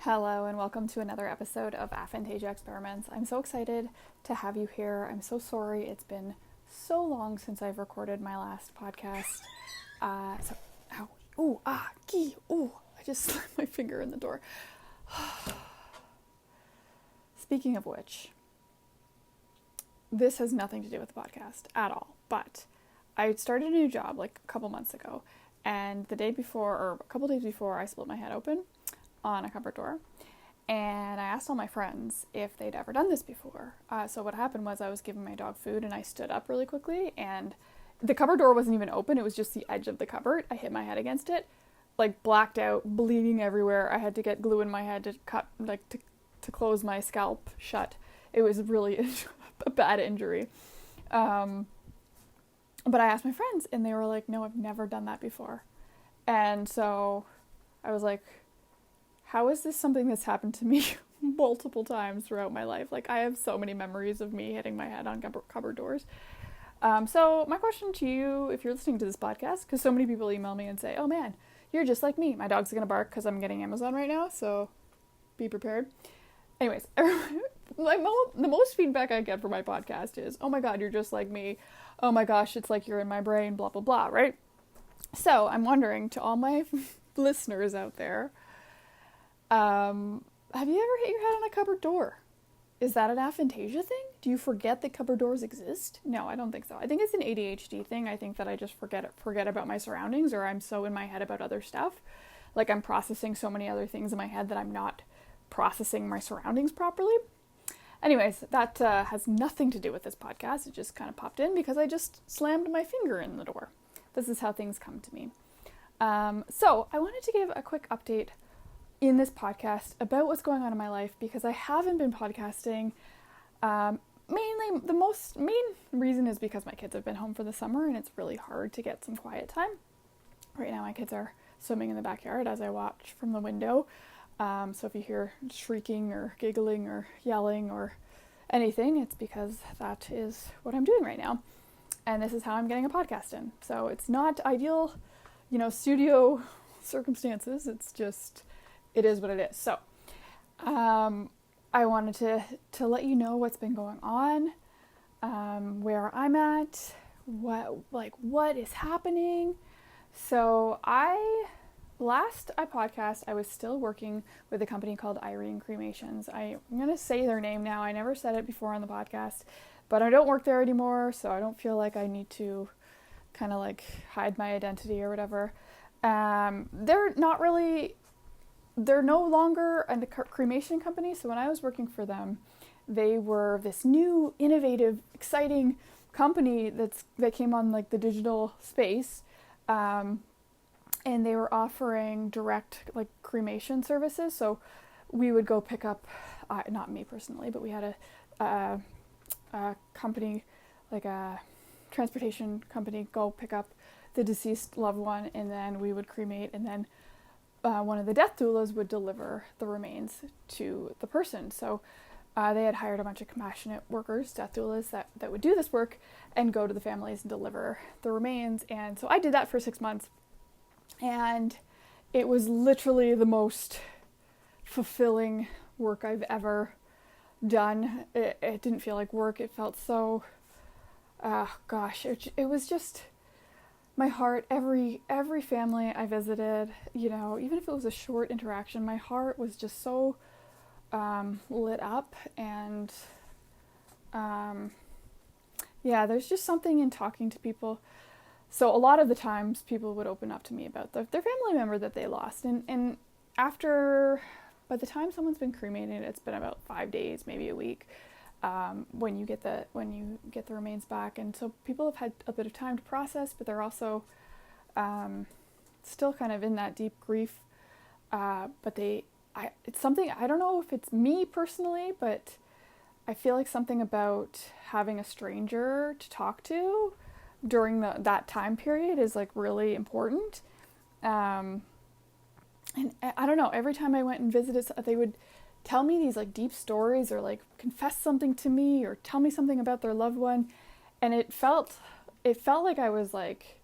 Hello and welcome to another episode of Aphantasia Experiments. I'm so excited to have you here. I'm so sorry it's been so long since I've recorded my last podcast. I just slammed my finger in the door. Speaking of which, this has nothing to do with the podcast at all, but I started a new job like a couple months ago, and the day before, or a couple days before, I split my head open on a cupboard door, and I asked all my friends if they'd ever done this before. So what happened was I was giving my dog food and I stood up really quickly, and the cupboard door wasn't even open, it was just the edge of the cupboard. I hit my head against it, like blacked out, bleeding everywhere. I had to get glue in my head to cut, to close my scalp shut. It was really a bad injury. But I asked my friends and they were like, no, I've never done that before. And so I was like, how is this something that's happened to me multiple times throughout my life? Like, I have so many memories of me hitting my head on cupboard doors. So my question to you, if you're listening to this podcast, because so many people email me and say, oh man, you're just like me. My dog's going to bark because I'm getting Amazon right now, so be prepared. Anyways, the most feedback I get for my podcast is, oh my god, you're just like me. Oh my gosh, it's like you're in my brain, blah, blah, blah, right? So I'm wondering, to all my listeners out there, have you ever hit your head on a cupboard door? Is that an aphantasia thing? Do you forget that cupboard doors exist? No, I don't think so. I think it's an ADHD thing. I think that I just forget about my surroundings, or I'm so in my head about other stuff. Like, I'm processing so many other things in my head that I'm not processing my surroundings properly. Anyways, that has nothing to do with this podcast. It just kind of popped in because I just slammed my finger in the door. This is how things come to me. So I wanted to give a quick update in this podcast about what's going on in my life, because I haven't been podcasting. Mainly, the main reason is because my kids have been home for the summer and it's really hard to get some quiet time. Right now my kids are swimming in the backyard as I watch from the window. So if you hear shrieking or giggling or yelling or anything, it's because that is what I'm doing right now. And this is how I'm getting a podcast in. So it's not ideal, studio circumstances. It's just, it is what it is. So, I wanted to let you know what's been going on, where I'm at, what is happening. So last I podcast, I was still working with a company called Cremations. I'm going to say their name now. I never said it before on the podcast, but I don't work there anymore, so I don't feel like I need to kind of like hide my identity or whatever. They're no longer a cremation company. So when I was working for them, they were this new, innovative, exciting company that came on like the digital space. And they were offering direct like cremation services. So we would go pick up, not me personally, but we had a company, like a transportation company, go pick up the deceased loved one, and then we would cremate, and then one of the death doulas would deliver the remains to the person. So they had hired a bunch of compassionate workers, death doulas, that would do this work and go to the families and deliver the remains. And so I did that for 6 months. And it was literally the most fulfilling work I've ever done. It didn't feel like work. It felt so, it was just my heart. Every family I visited, even if it was a short interaction, my heart was just so lit up. And there's just something in talking to people. So a lot of the times people would open up to me about their family member that they lost. And by the time someone's been cremated, it's been about 5 days, maybe a week, when you get the remains back. And so people have had a bit of time to process, but they're also still kind of in that deep grief. But it's something, I don't know if it's me personally, but I feel like something about having a stranger to talk to during that time period is like really important. And I don't know, every time I went and visited, they would tell me these like deep stories, or like confess something to me, or tell me something about their loved one. And it felt like I was like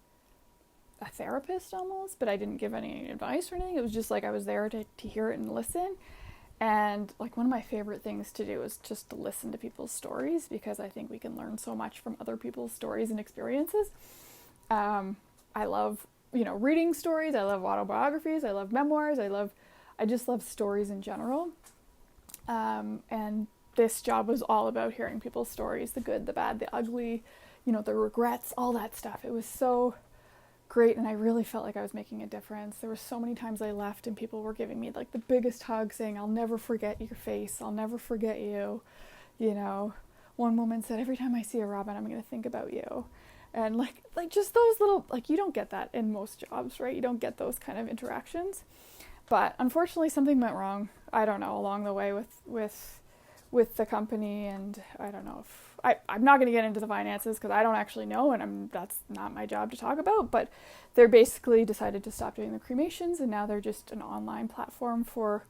a therapist almost, but I didn't give any advice or anything. It was just like I was there to hear it and listen. And like one of my favorite things to do is just to listen to people's stories, because I think we can learn so much from other people's stories and experiences. I love, reading stories. I love autobiographies. I love memoirs. I just love stories in general. And this job was all about hearing people's stories, the good, the bad, the ugly, the regrets, all that stuff. It was so great, and I really felt like I was making a difference. There were so many times I left and people were giving me like the biggest hug, saying, "I'll never forget your face, I'll never forget you." One woman said, "Every time I see a robin, I'm going to think about you." And like just those little, like, you don't get that in most jobs, right? You don't get those kind of interactions. But unfortunately something went wrong, I don't know, along the way with the company, and I don't know if I'm not going to get into the finances because I don't actually know, and that's not my job to talk about, but they're basically decided to stop doing the cremations, and now they're just an online platform for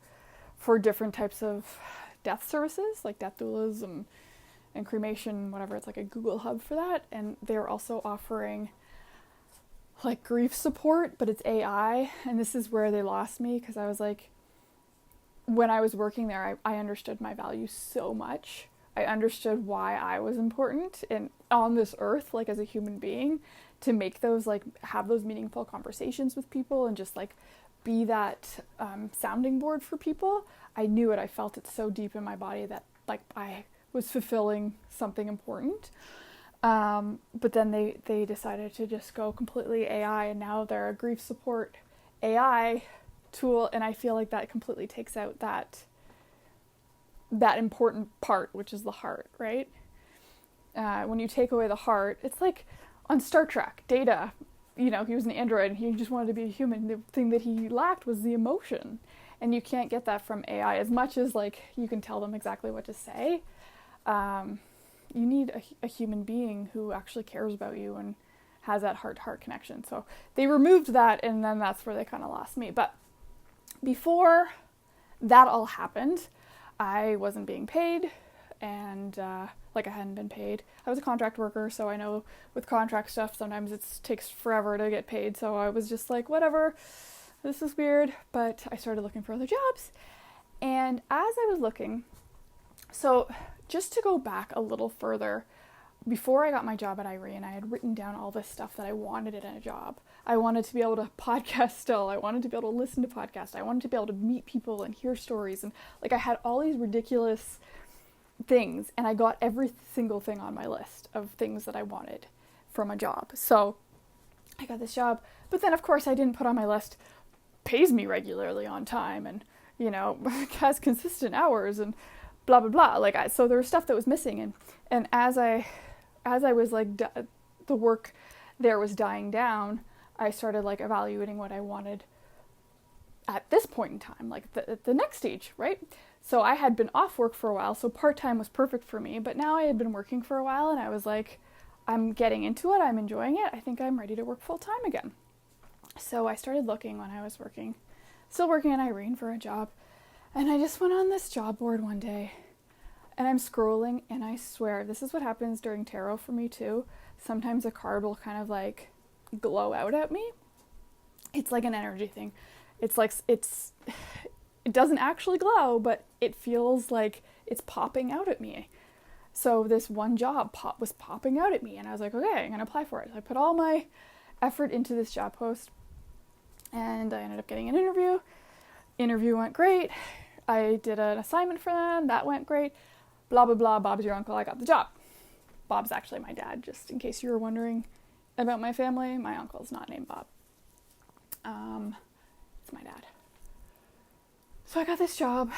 different types of death services, like death doulas and cremation, whatever. It's like a Google hub for that, and they're also offering like grief support, but it's AI, and this is where they lost me, because I was like, when I was working there, I understood my value so much. I understood why I was important on this earth, like as a human being, to make those, like, have those meaningful conversations with people and just like be that sounding board for people. I knew it. I felt it so deep in my body that like I was fulfilling something important. But then they decided to just go completely AI, and now they're a grief support AI tool, and I feel like that completely takes out that important part, which is the heart, right? When you take away the heart, it's like on Star Trek, Data, he was an android and he just wanted to be a human. The thing that he lacked was the emotion, and you can't get that from AI. As much as like you can tell them exactly what to say, you need a human being who actually cares about you and has that heart-to-heart connection. So they removed that, and then that's where they kind of lost me. But before that all happened, I wasn't being paid, and I hadn't been paid. I was a contract worker, so I know with contract stuff sometimes it takes forever to get paid, so I was just like, whatever, this is weird. But I started looking for other jobs, and as I was looking, so just to go back a little further, before I got my job at Irene, I had written down all this stuff that I wanted in a job. I wanted to be able to podcast still. I wanted to be able to listen to podcasts. I wanted to be able to meet people and hear stories. And like I had all these ridiculous things, and I got every single thing on my list of things that I wanted from a job. So I got this job, but then of course I didn't put on my list, pays me regularly on time and, has consistent hours and blah, blah, blah. So there was stuff that was missing. And as I was like, the work there was dying down, I started like evaluating what I wanted at this point in time, like the next stage, right? So I had been off work for a while, so part-time was perfect for me, but now I had been working for a while, and I was like, I'm getting into it, I'm enjoying it, I think I'm ready to work full-time again. So I started looking when I was still working at Irene for a job, and I just went on this job board one day, and I'm scrolling, and I swear, this is what happens during tarot for me too. Sometimes a card will kind of like glow out at me. It's like an energy thing. It's like, it doesn't actually glow, but it feels like it's popping out at me. So this one job was popping out at me, and I was like, okay, I'm going to apply for it. So I put all my effort into this job post, and I ended up getting an interview. Interview went great. I did an assignment for them. That went great. Blah, blah, blah. Bob's your uncle. I got the job. Bob's actually my dad, just in case you were wondering about my family. My uncle's not named Bob. It's my dad. So I got this job,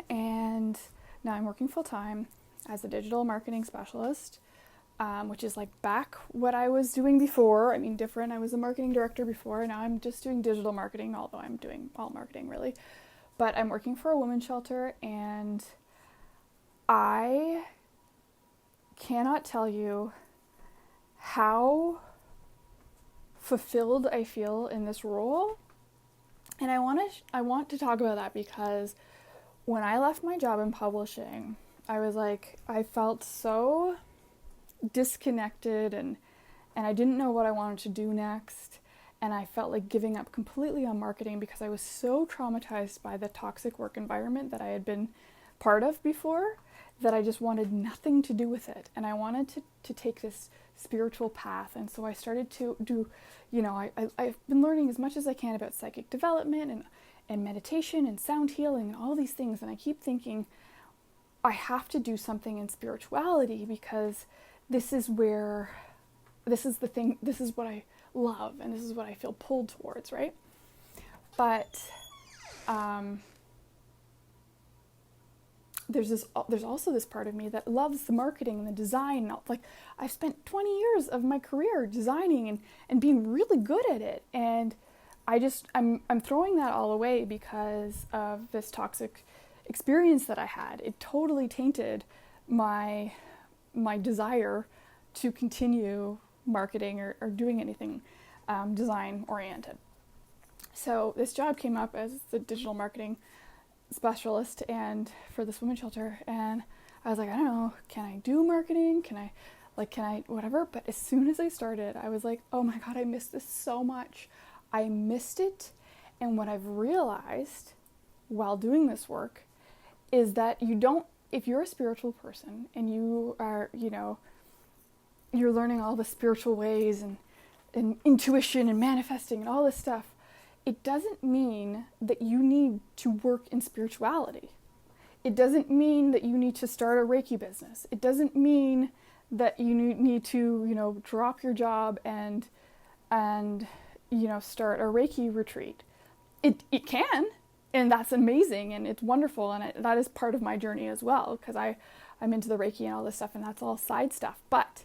and now I'm working full-time as a digital marketing specialist, which is like back what I was doing before. I mean, different. I was a marketing director before, and now I'm just doing digital marketing, although I'm doing all marketing really. But I'm working for a women's shelter, and I cannot tell you how fulfilled I feel in this role. And I want to talk about that because when I left my job in publishing, I was like, I felt so disconnected, and I didn't know what I wanted to do next. and I felt like giving up completely on marketing because I was so traumatized by the toxic work environment that I had been part of before, that I just wanted nothing to do with it. And I wanted to take this spiritual path. And so I started to do, I've been learning as much as I can about psychic development and meditation and sound healing and all these things. And I keep thinking, I have to do something in spirituality because this is the thing, this is what I love, and this is what I feel pulled towards, right? But there's also this part of me that loves the marketing and the design. Like, I've spent 20 years of my career designing and being really good at it, and I'm throwing that all away because of this toxic experience that I had. It totally tainted my desire to continue marketing or doing anything design oriented. So this job came up as the digital marketing specialist and for this women's shelter, and I was like, I don't know, can I do marketing? Can I whatever? But as soon as I started, I was like, oh my God, I missed this so much. I missed it. And what I've realized while doing this work is that if you're a spiritual person and you are, you're learning all the spiritual ways and intuition and manifesting and all this stuff, it doesn't mean that you need to work in spirituality. It doesn't mean that you need to start a Reiki business. It doesn't mean that you need to, drop your job and start a Reiki retreat. It can, and that's amazing, and it's wonderful, and that is part of my journey as well, because I'm into the Reiki and all this stuff, and that's all side stuff. But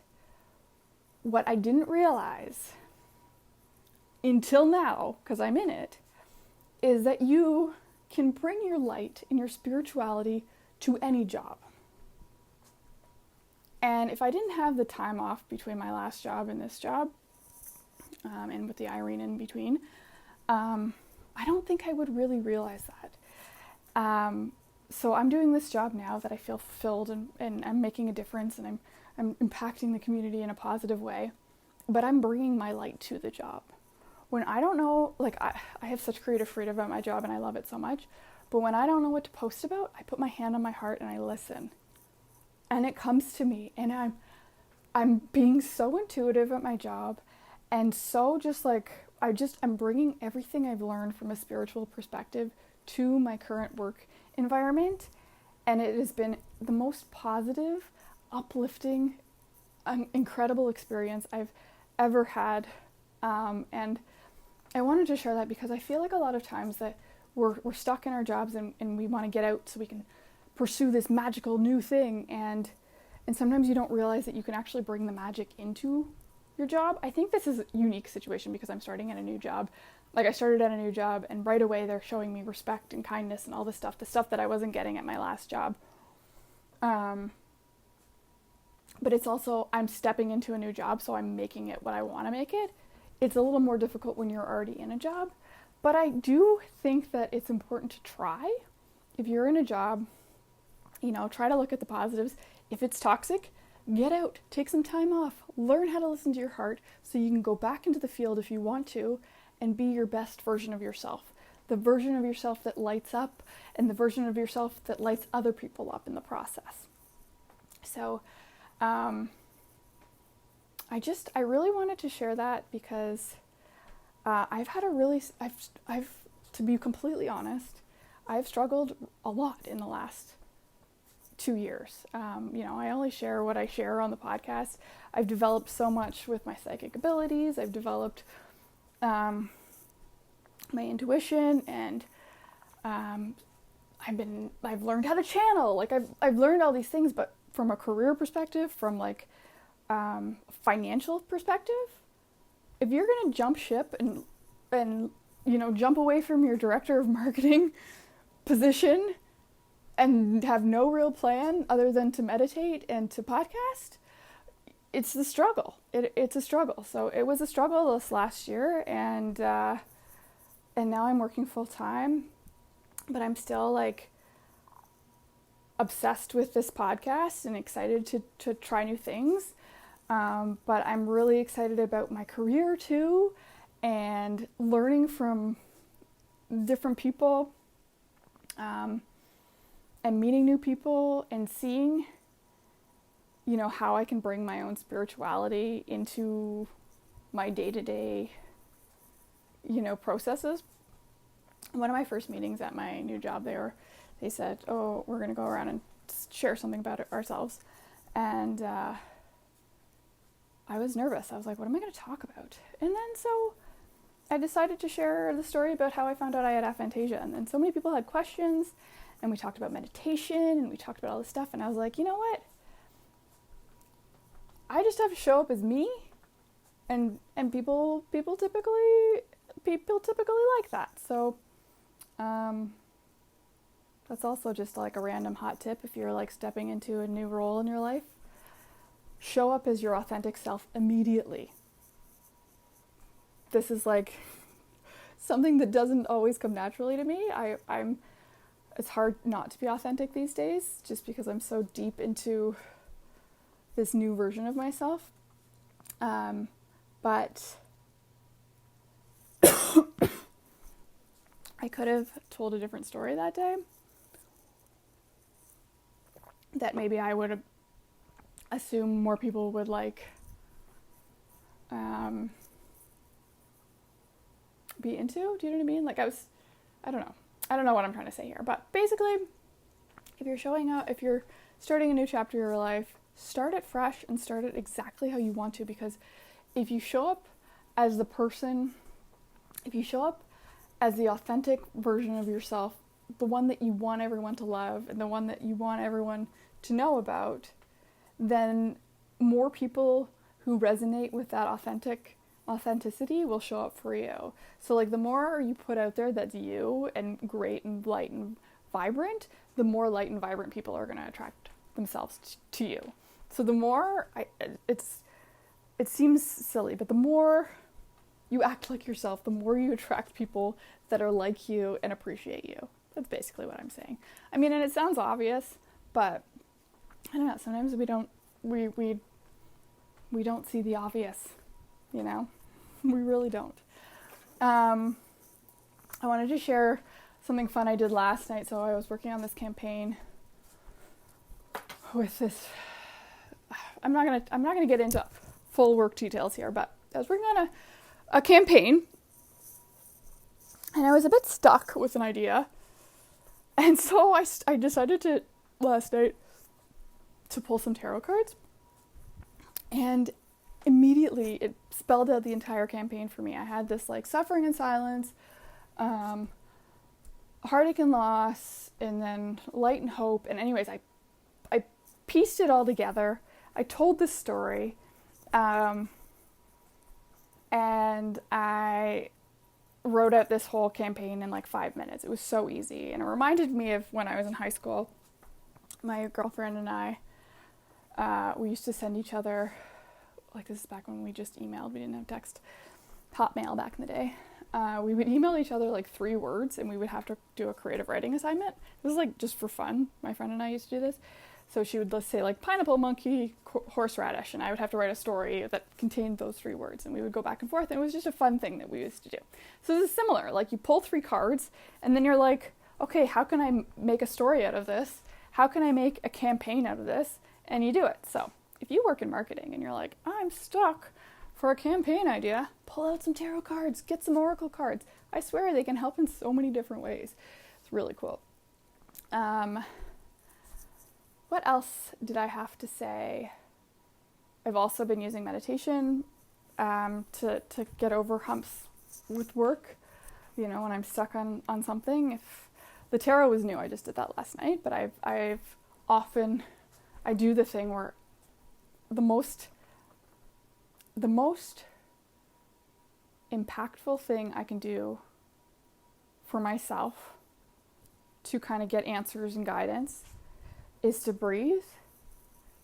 what I didn't realize until now, because I'm in it, is that you can bring your light and your spirituality to any job. And if I didn't have the time off between my last job and this job, and with the Irene in between, I don't think I would really realize that. So I'm doing this job now that I feel fulfilled and I'm making a difference, and I'm impacting the community in a positive way, but I'm bringing my light to the job. When I don't know, I have such creative freedom about my job and I love it so much, but when I don't know what to post about, I put my hand on my heart and I listen. And it comes to me, and I'm being so intuitive at my job, and so I'm bringing everything I've learned from a spiritual perspective to my current work environment, and it has been the most positive, uplifting, incredible experience I've ever had, and I wanted to share that because I feel like a lot of times that we're stuck in our jobs and we want to get out so we can pursue this magical new thing, and sometimes you don't realize that you can actually bring the magic into your job. I think this is a unique situation because I'm starting at a new job. I started at a new job, and right away they're showing me respect and kindness and all this stuff, the stuff that I wasn't getting at my last job. But it's also, I'm stepping into a new job, so I'm making it what I want to make it. It's a little more difficult when you're already in a job, but I do think that it's important to try. If you're in a job, try to look at the positives. If it's toxic, get out, take some time off, learn how to listen to your heart so you can go back into the field if you want to and be your best version of yourself. The version of yourself that lights up and the version of yourself that lights other people up in the process. So, I really wanted to share that because I've to be completely honest, I've struggled a lot in the last 2 years. I only share what I share on the podcast. I've developed so much with my psychic abilities. I've developed my intuition, and I've learned how to channel. I've learned all these things, but from a career perspective, from financial perspective, if you're going to jump ship and jump away from your director of marketing position and have no real plan other than to meditate and to podcast, it's the struggle. It's a struggle. So it was a struggle this last year, and now I'm working full time, but I'm still obsessed with this podcast and excited to try new things. But I'm really excited about my career too, and learning from different people, and meeting new people and seeing, how I can bring my own spirituality into my day-to-day, processes. One of my first meetings at my new job, they said, oh, we're going to go around and share something about ourselves. And I was nervous. I was like, what am I going to talk about? And then so I decided to share the story about how I found out I had aphantasia. And then so many people had questions, and we talked about meditation, and we talked about all this stuff. And I was like, you know what? I just have to show up as me, and people typically like that. So that's also just like a random hot tip if you're like stepping into a new role in your life. Show up as your authentic self immediately. This is like something that doesn't always come naturally to me. It's hard not to be authentic these days just because I'm so deep into this new version of myself. But I could have told a different story that day that maybe I would assume more people would like be into. Do you know what I mean? Like I don't know what I'm trying to say here, but basically if you're starting a new chapter of your life, start it fresh and start it exactly how you want to, because if you show up as the authentic version of yourself, the one that you want everyone to love and the one that you want everyone to know about, then more people who resonate with that authenticity will show up for you. So like the more you put out there that's you and great and light and vibrant, the more light and vibrant people are going to attract themselves to you. So the more, it seems silly, but the more you act like yourself, the more you attract people that are like you and appreciate you. That's basically what I'm saying. I mean, and it sounds obvious, but I don't know, sometimes we don't see the obvious, we really don't. I wanted to share something fun I did last night. So I was working on this campaign with this, I'm not gonna get into full work details here, but I was working on a campaign, and I was a bit stuck with an idea, and so I decided last night to pull some tarot cards, and immediately it spelled out the entire campaign for me. I had this like suffering and silence, heartache and loss, and then light and hope. And anyways, I pieced it all together. I told this story, and I wrote out this whole campaign in like 5 minutes. It was so easy, and it reminded me of when I was in high school. My girlfriend and I, we used to send each other, like this is back when we just emailed, we didn't have text, Hotmail back in the day. We would email each other like 3 words, and we would have to do a creative writing assignment. This was like just for fun. My friend and I used to do this. So she would, let's say, like pineapple, monkey, horseradish, and I would have to write a story that contained those 3 words, and we would go back and forth, and it was just a fun thing that we used to do. So this is similar. Like you pull 3 cards, and then you're like, okay, how can I make a story out of this? How can I make a campaign out of this? And you do it. So if you work in marketing and you're like, I'm stuck for a campaign idea, pull out some tarot cards, get some oracle cards. I swear they can help in so many different ways. It's really cool. What else did I have to say? I've also been using meditation to get over humps with work. When I'm stuck on something. If the tarot was new, I just did that last night, but I do the thing where the most impactful thing I can do for myself to kind of get answers and guidance is to breathe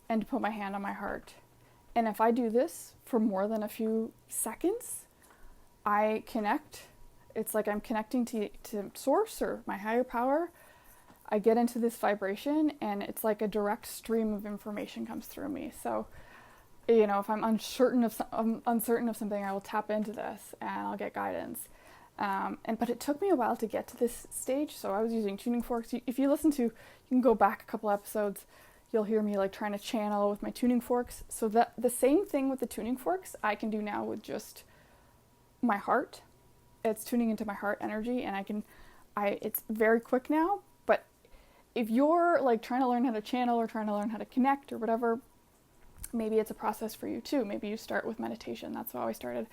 and to put my hand on my heart. And if I do this for more than a few seconds, I connect. It's like I'm connecting to source or my higher power. I get into this vibration, and it's like a direct stream of information comes through me. So if I'm uncertain of something, I will tap into this and I'll get guidance. But it took me a while to get to this stage. So I was using tuning forks. If you listen to, you can go back a couple episodes, you'll hear me like trying to channel with my tuning forks. So the same thing with the tuning forks I can do now with just my heart. It's tuning into my heart energy, and it's very quick now. But if you're like trying to learn how to channel or trying to learn how to connect or whatever, maybe it's a process for you too. Maybe you start with meditation. That's how I started.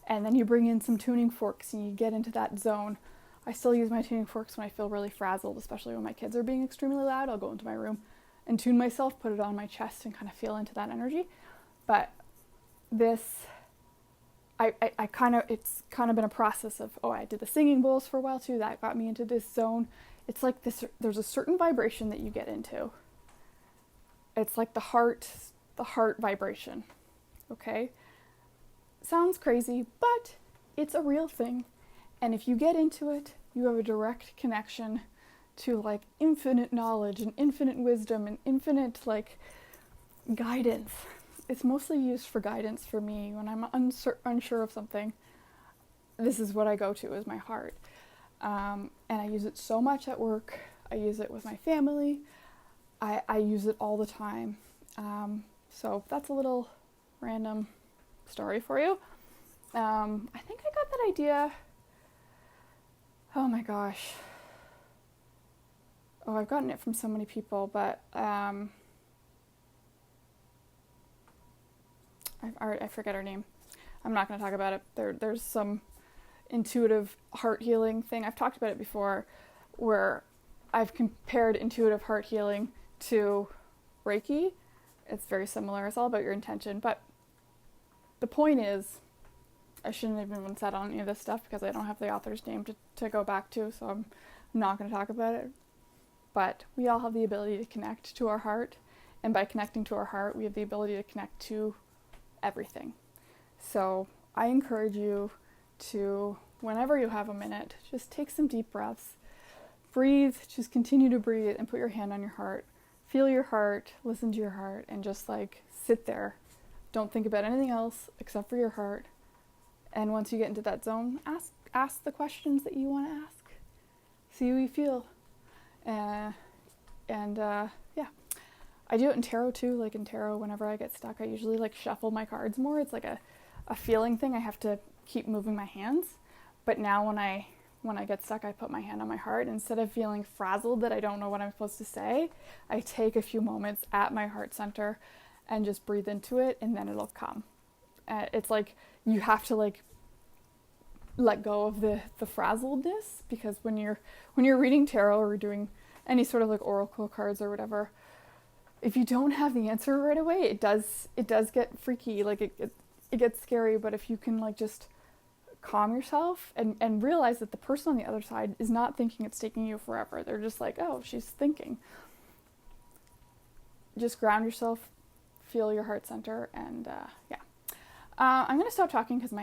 And then you bring in some tuning forks and you get into that zone. I still use my tuning forks when I feel really frazzled, especially when my kids are being extremely loud. I'll go into my room and tune myself, put it on my chest and kind of feel into that energy. But this, it's kind of been a process of, I did the singing bowls for a while too. That got me into this zone. It's like this, there's a certain vibration that you get into. It's like the heart vibration. Okay? Sounds crazy, but it's a real thing. And if you get into it, you have a direct connection to like infinite knowledge and infinite wisdom and infinite like guidance. It's mostly used for guidance for me when I'm unsure of something. This is what I go to, is my heart. And I use it so much at work. I use it with my family. I use it all the time. So that's a little random story for you. I think I got that idea. Oh my gosh. I've gotten it from so many people, but I forget her name. I'm not going to talk about it. There's some intuitive heart healing thing. I've talked about it before, where I've compared intuitive heart healing to Reiki. It's very similar. It's all about your intention. But the point is, I shouldn't have even said on any of this stuff because I don't have the author's name to go back to, so I'm not going to talk about it. But we all have the ability to connect to our heart. And by connecting to our heart, we have the ability to connect to everything. So I encourage you to, whenever you have a minute, just take some deep breaths. Breathe, just continue to breathe and put your hand on your heart. Feel your heart, listen to your heart, and just like sit there. Don't think about anything else except for your heart. And once you get into that zone, ask the questions that you want to ask. See how you feel. Yeah. I do it in tarot too. Like in tarot, whenever I get stuck, I usually like shuffle my cards more. It's like a feeling thing. I have to keep moving my hands. But now when I get stuck, I put my hand on my heart. Instead of feeling frazzled that I don't know what I'm supposed to say, I take a few moments at my heart center and just breathe into it, and then it'll come. It's like you have to like let go of the frazzledness, because when you're reading tarot or doing any sort of like oracle cards or whatever, if you don't have the answer right away, it does get freaky. Like it gets scary. But if you can like just calm yourself and realize that the person on the other side is not thinking it's taking you forever. They're just like, oh, she's thinking. Just ground yourself, feel your heart center, and yeah. I'm going to stop talking because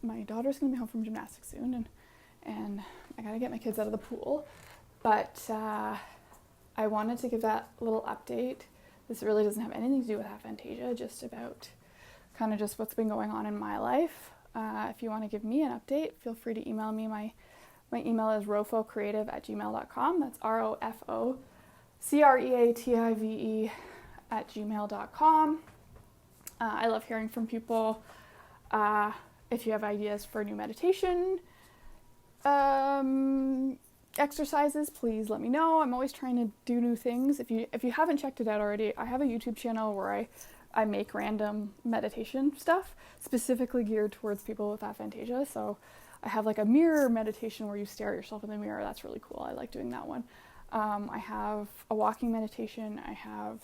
my daughter's going to be home from gymnastics soon, and I got to get my kids out of the pool. But I wanted to give that little update. This really doesn't have anything to do with aphantasia, just about kind of just what's been going on in my life. If you want to give me an update, feel free to email me. My email is rofocreative@gmail.com. That's rofocreative@gmail.com. I love hearing from people. If you have ideas for new meditation exercises, please let me know. I'm always trying to do new things. If you haven't checked it out already, I have a YouTube channel where I make random meditation stuff specifically geared towards people with aphantasia. So I have like a mirror meditation where you stare at yourself in the mirror. That's really cool. I like doing that one. I have a walking meditation. I have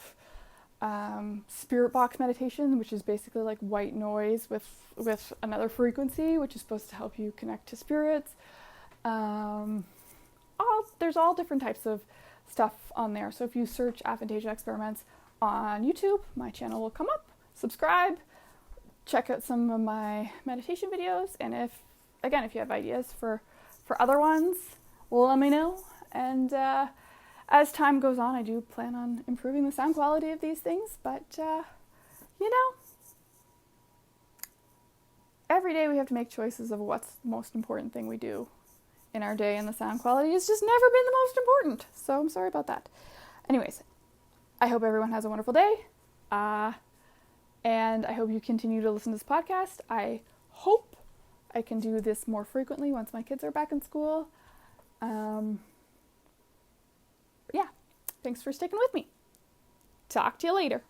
spirit box meditation, which is basically like white noise with another frequency, which is supposed to help you connect to spirits. There's all different types of stuff on there. So if you search Aphantasia Experiments on YouTube, my channel will come up. Subscribe, check out some of my meditation videos, and if you have ideas for other ones, let me know. And as time goes on, I do plan on improving the sound quality of these things, but every day we have to make choices of what's the most important thing we do in our day, and the sound quality has just never been the most important. So I'm sorry about that. Anyways, I hope everyone has a wonderful day. And I hope you continue to listen to this podcast. I hope I can do this more frequently once my kids are back in school. Yeah, thanks for sticking with me. Talk to you later.